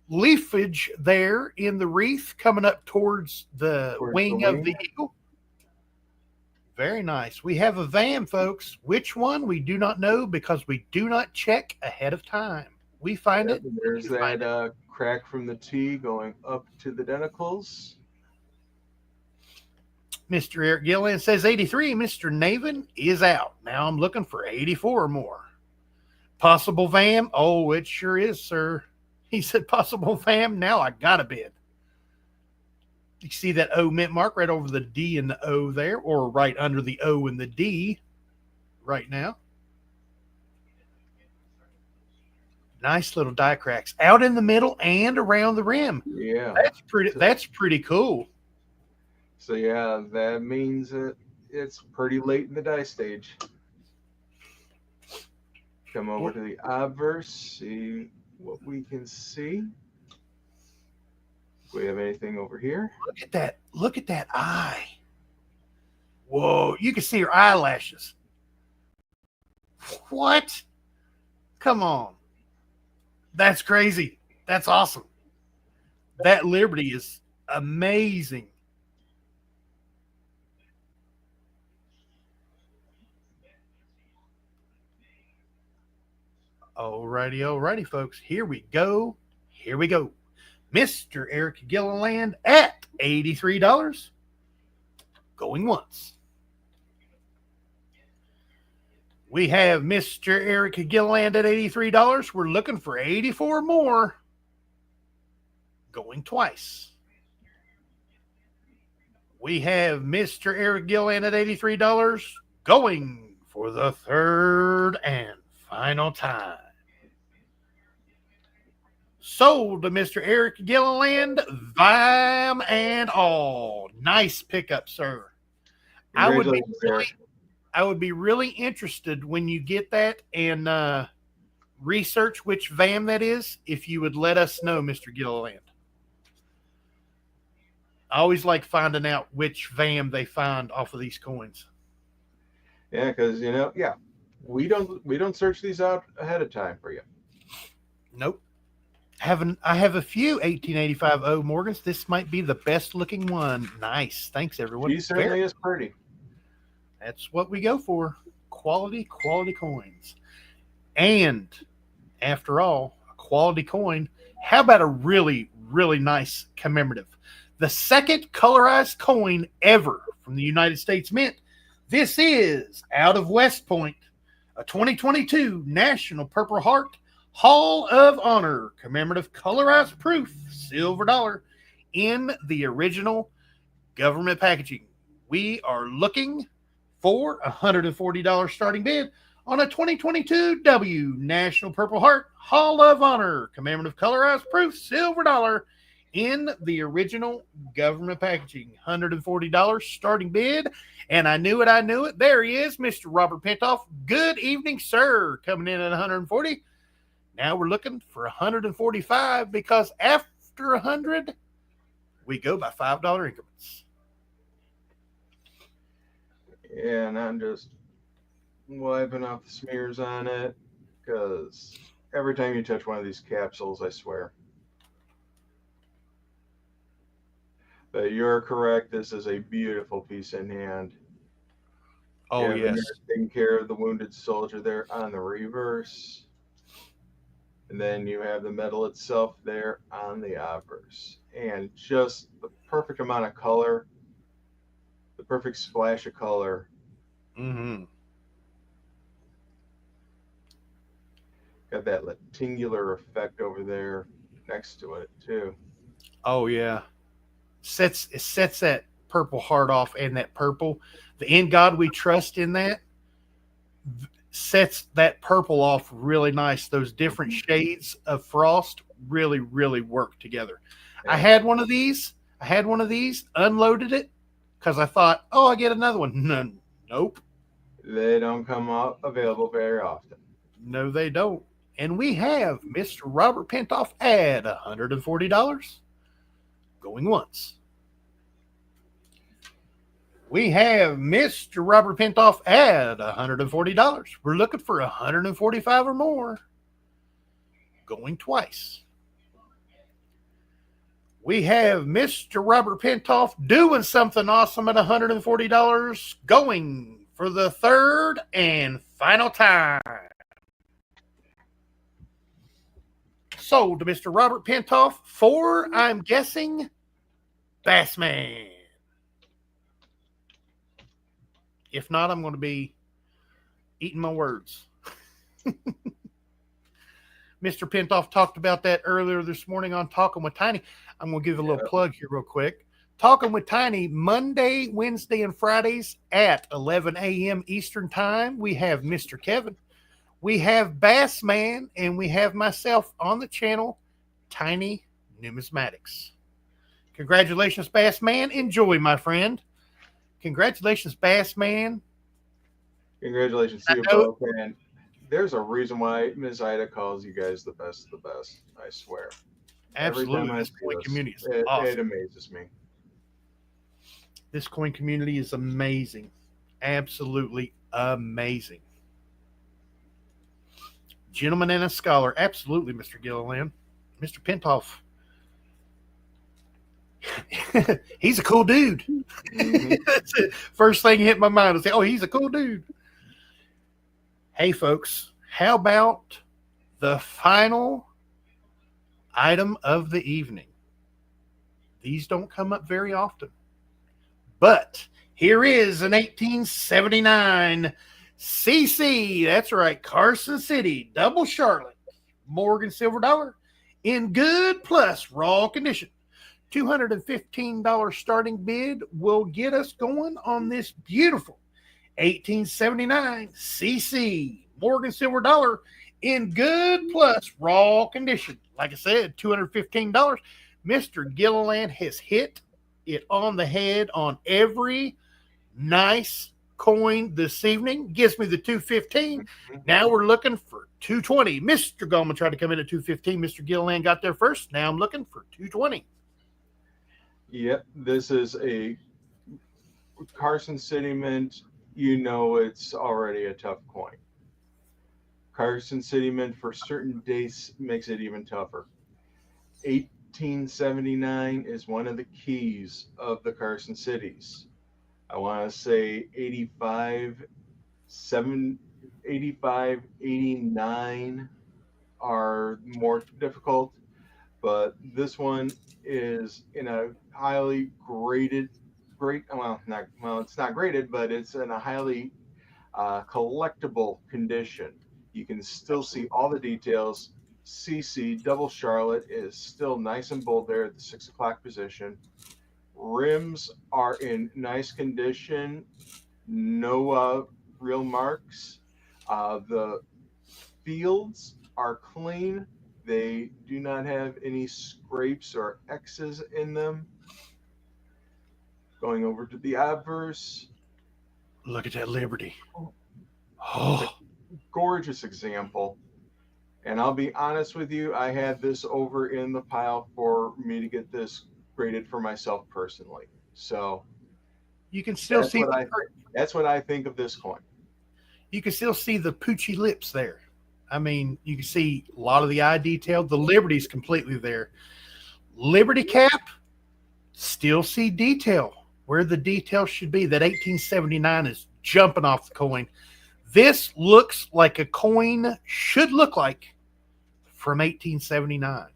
leafage there in the wreath, coming up towards the wing of the eagle. Very nice. We have a VAM, folks. Which one? We do not know because we do not check ahead of time. We find it. There's that crack from the T going up to the denticles. Mr. Eric Gilliland says 83. Mr. Navin is out. Now I'm looking for 84 or more. Possible VAM? Oh, it sure is, sir. He said possible VAM. Now I got a bid. You see that O mint mark right over the D and the O there, or right under the O and the D right now. Nice little die cracks out in the middle and around the rim. Yeah. That's pretty cool. So yeah, that means it's pretty late in the die stage. Come over to the obverse, see what we can see. Do we have anything over here? Look at that. Look at that eye. Whoa, you can see her eyelashes. What? Come on. That's crazy. That's awesome. That Liberty is amazing. Alrighty, folks. Here we go. Mr. Eric Gilliland at $83. Going once. We have Mr. Eric Gilliland at $83. We're looking for 84 more. Going twice. We have Mr. Eric Gilliland at $83. Going for the third and final time. Sold to Mr. Eric Gilliland, VAM and all. Nice pickup, sir. I would be really interested when you get that and research which VAM that is, if you would let us know, Mr. Gilliland. I always like finding out which VAM they find off of these coins. Yeah, because we don't search these out ahead of time for you. Nope. I have a few 1885 O Morgans. This might be the best looking one. Nice. Thanks, everyone. She certainly is pretty. That's what we go for. Quality coins. And after all, a quality coin. How about a really, really nice commemorative? The second colorized coin ever from the United States Mint. This is out of West Point, a 2022 National Purple Heart Hall of Honor commemorative colorized proof silver dollar in the original government packaging. We are looking for $140 starting bid on a 2022 W National Purple Heart Hall of Honor commemorative colorized proof silver dollar in the original government packaging. $140 starting bid. And I knew it. There he is, Mr. Robert Pentoff. Good evening, sir. Coming in at 140. Now we're looking for 145 because after 100, we go by $5 increments. Yeah, and I'm just wiping off the smears on it because every time you touch one of these capsules, I swear. But you're correct. This is a beautiful piece in hand. Oh, yes. Taking care of the wounded soldier there on the reverse. And then you have the medal itself there on the obverse. And just the perfect amount of color, the perfect splash of color. Mm-hmm. Got that tingular effect over there next to it, too. Oh, yeah. It sets that purple heart off, and that purple, the In God We Trust in that, sets that purple off really nice. Those different shades of frost really, really work together. Yeah. I had one of these, unloaded it because I thought, I get another one. Nope. They don't come out available very often. No, they don't. And we have Mr. Robert Pentoff at $140. Going once. We have Mr. Robert Pintoff at $140. We're looking for $145 or more. Going twice. We have Mr. Robert Pintoff doing something awesome at $140. Going for the third and final time. Sold to Mr. Robert Pintoff for, I'm guessing, Bassman. If not, I'm going to be eating my words. Mr. Pintoff talked about that earlier this morning on Talking with Tiny. I'm going to give a little plug here real quick. Talking with Tiny, Monday, Wednesday, and Fridays at 11 a.m. Eastern Time. We have Mr. Kevin. We have Bassman, and we have myself on the channel, Tiny Numismatics. Congratulations, Bassman. Enjoy, my friend. Congratulations, Bassman. Congratulations to you both. And there's a reason why Ms. Ida calls you guys the best of the best. I swear. Absolutely. Every time I This see coin this, community is awesome. It amazes me. This coin community is amazing. Absolutely amazing. Gentleman and a scholar. Absolutely, Mr. Gilliland. Mr. Pintoff. He's a cool dude. Mm-hmm. That's it. First thing hit my mind is, oh, he's a cool dude. Hey, folks, how about the final item of the evening? These don't come up very often. But here is an 1879 CC. That's right, Carson City, double Charlotte, Morgan silver dollar in good plus raw condition. $215 starting bid will get us going on this beautiful 1879 CC Morgan silver dollar in good plus raw condition. Like I said, $215. Mr. Gilliland has hit it on the head on every nice coin this evening. Gives me the 215. Now we're looking for 220. Mr. Goldman tried to come in at 215. Mr. Gilliland got there first. Now I'm looking for 220. Yep, this is a Carson City Mint. You know it's already a tough coin. Carson City Mint for certain dates makes it even tougher. 1879 is one of the keys of the Carson Cities. I want to say 85, 89 are more difficult, but this one is in a highly it's not graded, but it's in a highly collectible condition. You can still see all the details. CC double Charlotte is still nice and bold there at the 6 o'clock position. Rims are in nice condition, no real marks. The fields are clean. They do not have any scrapes or X's in them. Going over to the obverse. Look at that Liberty. Oh, gorgeous example. And I'll be honest with you, I had this over in the pile for me to get this graded for myself personally. So you can still see that's what I think of this coin. You can still see the poochy lips there. I mean, you can see a lot of the eye detail. The Liberty's completely there. Liberty cap, still see detail where the detail should be. That 1879 is jumping off the coin. This looks like a coin should look like from 1879.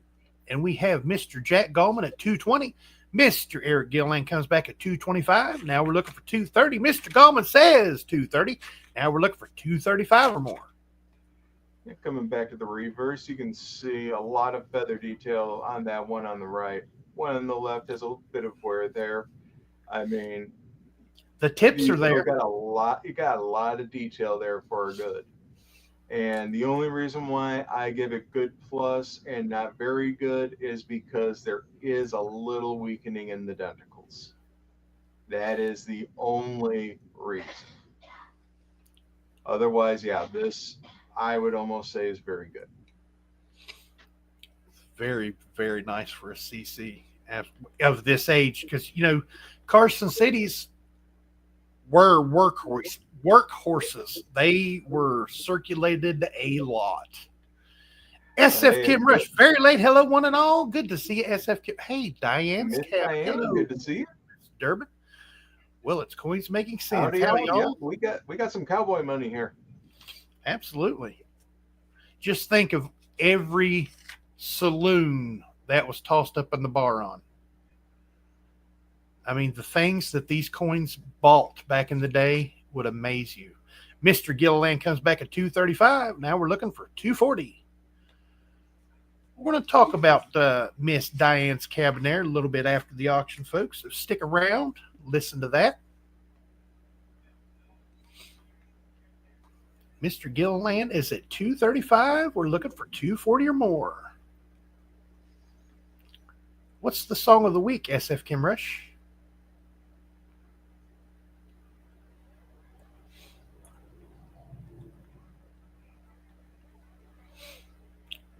And we have Mr. Jack Gallman at 220. Mr. Eric Gilliland comes back at 225. Now we're looking for 230. Mr. Gallman says 230. Now we're looking for 235 or more. Yeah, coming back to the reverse, you can see a lot of feather detail on that one on the right. One on the left has a bit of wear there. I mean, the tips are there. You got a lot of detail there for a good. And the only reason why I give it good plus and not very good is because there is a little weakening in the denticles. That is the only reason. Otherwise, yeah, this I would almost say is very good. Very, very nice for a CC. of this age, because Carson Cities were workhorses. They were circulated a lot. SF Hey, Kim Rush, very late. Hello, one and all. Good to see you, SF Kim. Hey, Diane's Miss Cap. Diane, Hello, good to see you. Durbin. Well, it's coins making sense. Howdy, Howdy, y'all. Yeah, y'all. we got some cowboy money here. Absolutely. Just think of every saloon that was tossed up in the bar on. I mean, the things that these coins bought back in the day would amaze you. Mr. Gilliland comes back at 235. Now we're looking for 240. We're going to talk about Miss Diane's Cabernet a little bit after the auction, folks. So stick around, listen to that. Mr. Gilliland is at 235. We're looking for 240 or more. What's the song of the week, SF Kim Rush?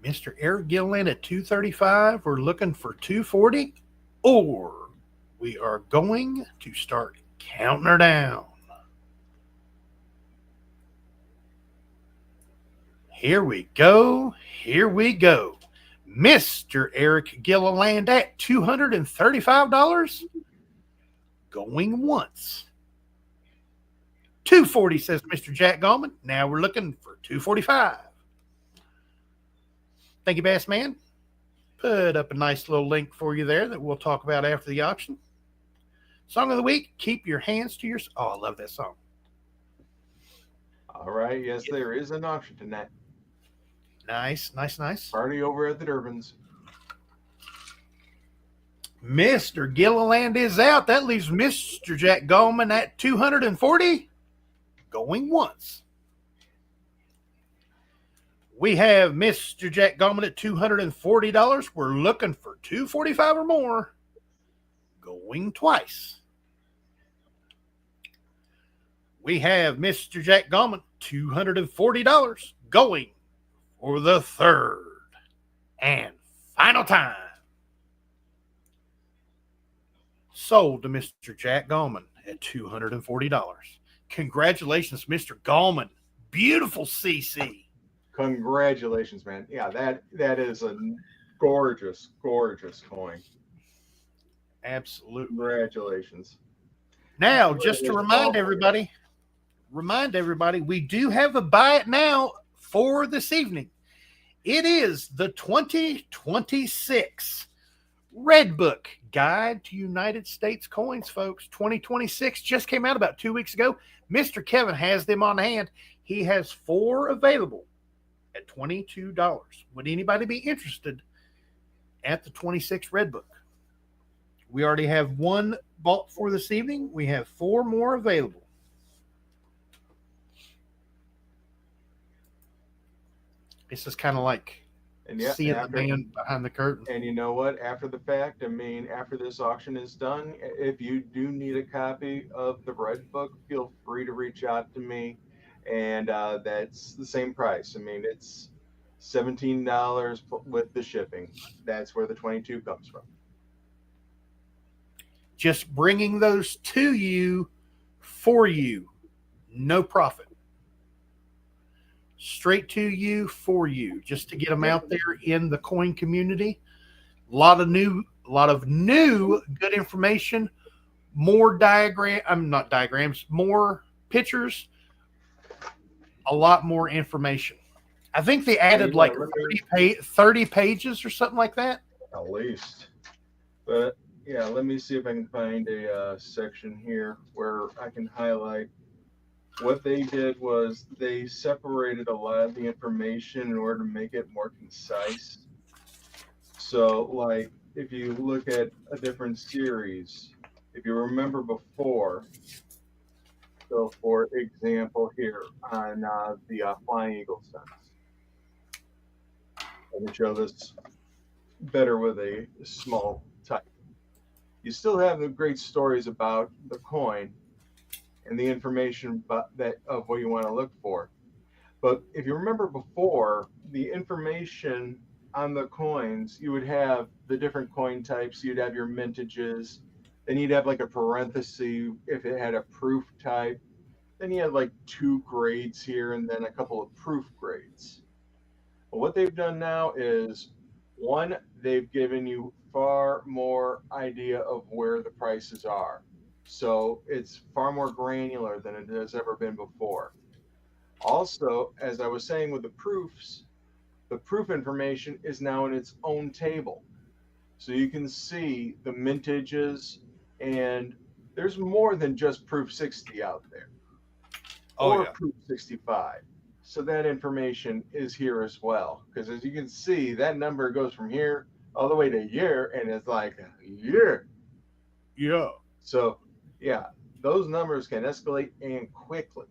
Mr. Eric Gilliland at 235. We're looking for 240, or we are going to start counting her down. Here we go. Here we go. Mr. Eric Gilliland at $235. Going once. 240, says Mr. Jack Gallman. Now we're looking for 245. Thank you, Bass Man. Put up a nice little link for you there that we'll talk about after the auction. Song of the week, Keep Your Hands to Yourself. Oh, I love that song. All right, yes, there is an auction tonight. Nice. Party over at the Durbins. Mr. Gilliland is out. That leaves Mr. Jack Gallman at 240. Going once. We have Mr. Jack Gallman at $240. We're looking for 245 or more. Going twice. We have Mr. Jack Gallman, $240. Going for the third and final time. Sold to Mr. Jack Gallman at $240. Congratulations, Mr. Gallman. Beautiful CC. Congratulations, man. Yeah, that is a gorgeous coin. Absolutely. Congratulations. Now, just to remind everybody, we do have a buy it now for this evening. It is the 2026 Red Book Guide to United States Coins, folks. 2026 just came out about 2 weeks ago. Mr. Kevin has them on hand. He has 4 available at $22. Would anybody be interested at the 26 Red Book? We already have 1 bought for this evening. We have 4 more available. This is kind of like seeing the man behind the curtain. And you know what? After the fact, I mean, after this auction is done, if you do need a copy of the Red Book, feel free to reach out to me. And that's the same price. I mean, it's $17 with the shipping. That's where the 22 comes from. Just bringing those to you for you. No profit. Straight to you for you, just to get them out there in the coin community. A lot of new good information, more more pictures, a lot more information. I think they added like 30 pages or something like that. At least. But yeah, let me see if I can find a section here where I can highlight. What they did was they separated a lot of the information in order to make it more concise. So, like, if you look at a different series, if you remember before, so for example, here on the Flying Eagle cents, let me show this better with a small type. You still have the great stories about the coin and the information of what you want to look for. But if you remember before, the information on the coins, you would have the different coin types. You'd have your mintages. Then you'd have like a parenthesis if it had a proof type. Then you had like two grades here and then a couple of proof grades. But what they've done now is one, they've given you far more idea of where the prices are. So it's far more granular than it has ever been before. Also, as I was saying with the proofs, the proof information is now in its own table. So you can see the mintages, and there's more than just proof 60 out there or proof 65. So that information is here as well. Because as you can see, that number goes from here all the way to here, and it's like a year. Yeah. So, yeah, those numbers can escalate and quickly.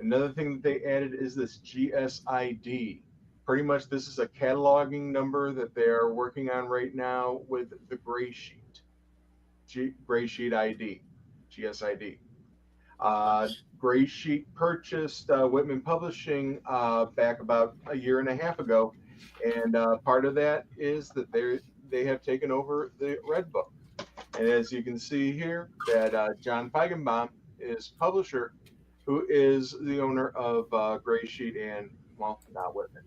Another thing that they added is this GSID. Pretty much, this is a cataloging number that they are working on right now with the Gray Sheet. Gray Sheet ID, GSID. Gray Sheet purchased Whitman Publishing back about a year and a half ago, and part of that is that they have taken over the Red Book. And as you can see here, that John Feigenbaum is publisher, who is the owner of Gray Sheet and, well, not Whitman.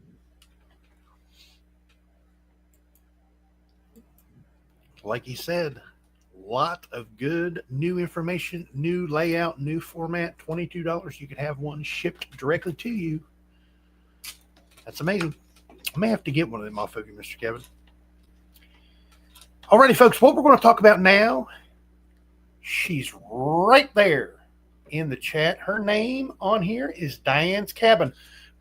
Like he said, lot of good new information, new layout, new format. $22. You can have one shipped directly to you. That's amazing. I may have to get one of them off of you, Mr. Kevin. Alrighty, folks, what we're going to talk about now, she's right there in the chat. Her name on here is Diane's Cabin,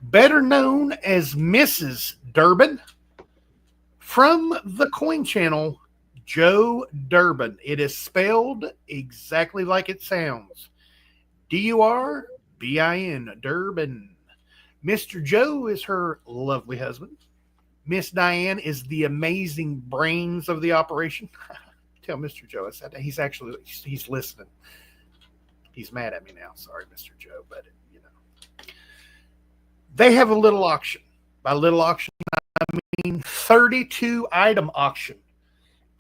better known as Mrs. Durbin, from the coin channel Joe Durbin. It is spelled exactly like it sounds. Durbin, Durbin. Mr. Joe is her lovely husband. Miss Diane is the amazing brains of the operation. Tell Mr. Joe I said he's listening. He's mad at me now. Sorry, Mr. Joe, but you know. They have a little auction. By little auction, I mean 32 item auction.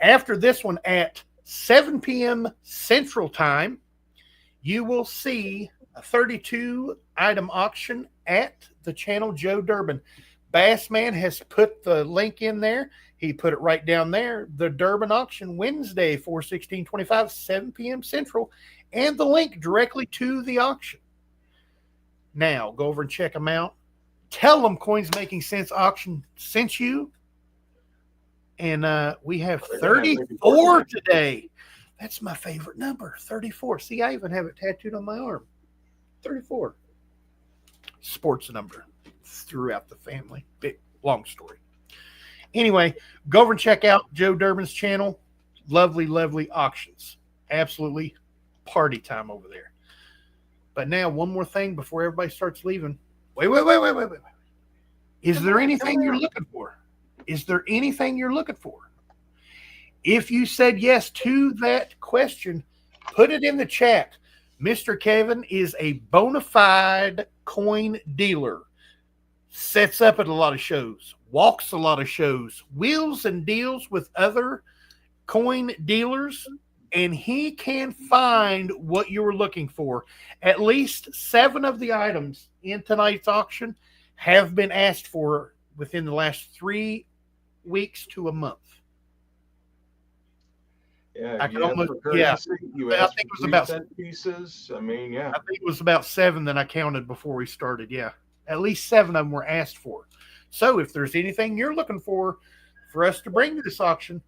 After this one at 7 p.m. Central Time, you will see a 32 item auction at the channel Joe Durbin. Bassman has put the link in there. He put it right down there. The Durbin auction, Wednesday, 4/16/25, 7 p.m. Central, and the link directly to the auction. Now, go over and check them out. Tell them Coins Making Sense auction sent you. And we have 34 today. That's my favorite number, 34. See, I even have it tattooed on my arm. 34. Sports number throughout the family. Big, long story. Anyway, go over and check out Joe Durbin's channel. Lovely, lovely auctions. Absolutely party time over there. But now, one more thing before everybody starts leaving. Wait. Is there anything you're looking for? Is there anything you're looking for? If you said yes to that question, put it in the chat. Mr. Kevin is a bona fide coin dealer. Sets up at a lot of shows, walks a lot of shows, wheels and deals with other coin dealers, and he can find what you're looking for. At least 7 of the items in tonight's auction have been asked for within the last 3 weeks to a month. Yeah, I think it was about pieces. I mean, yeah. I think it was about 7 that I counted before we started. Yeah, at least 7 of them were asked for. So if there's anything you're looking for us to bring to this auction,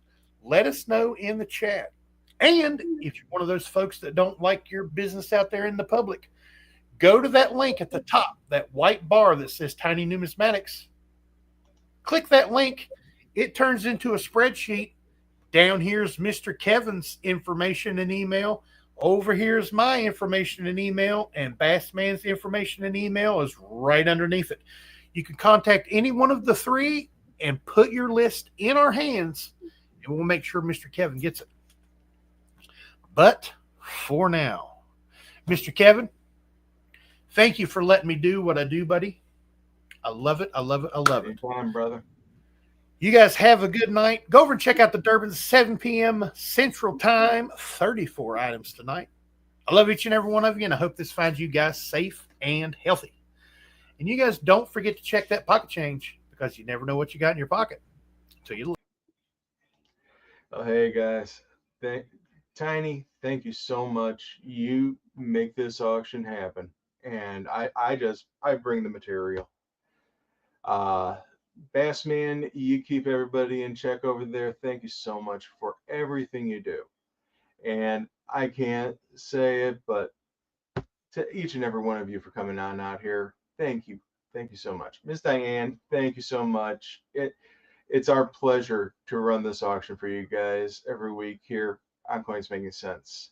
let us know in the chat. And if you're one of those folks that don't like your business out there in the public, go to that link at the top, that white bar that says Tiny Numismatics. Click that link. It turns into a spreadsheet. Down here's Mr. Kevin's information and email. Over here's my information and email. And Bassman's information and email is right underneath it. You can contact any one of the 3 and put your list in our hands, and we'll make sure Mr. Kevin gets it. But for now, Mr. Kevin, thank you for letting me do what I do, buddy. I love it. I love it. I love it. Anytime, brother. You guys have a good night. Go over and check out the Durbin, 7 p.m. Central Time. 34 items tonight. I love each and every one of you, and I hope this finds you guys safe and healthy. And you guys don't forget to check that pocket change because you never know what you got in your pocket until you look. Oh, hey guys, thank Tiny, thank you so much. You make this auction happen, and I bring the material. Uh, Bassman, you keep everybody in check over there. Thank you so much for everything you do. And I can't say it, but to each and every one of you for coming on out here, thank you so much. Miss Diane, thank you so much. It's our pleasure to run this auction for you guys every week here on Coins Making Sense.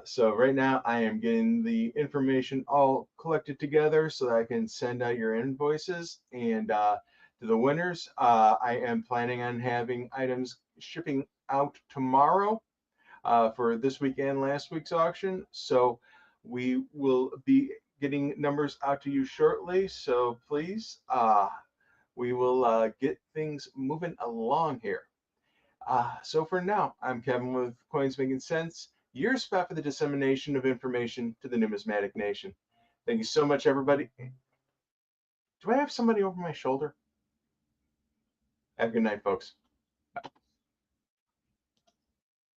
So right now I am getting the information all collected together so that I can send out your invoices and to the winners. I am planning on having items shipping out tomorrow for this week and last week's auction. So we will be getting numbers out to you shortly. So please, we will get things moving along here. So for now, I'm Kevin with Coins Making Sense, your spot for the dissemination of information to the numismatic nation. Thank you so much, everybody. Do I have somebody over my shoulder? Have a good night, folks.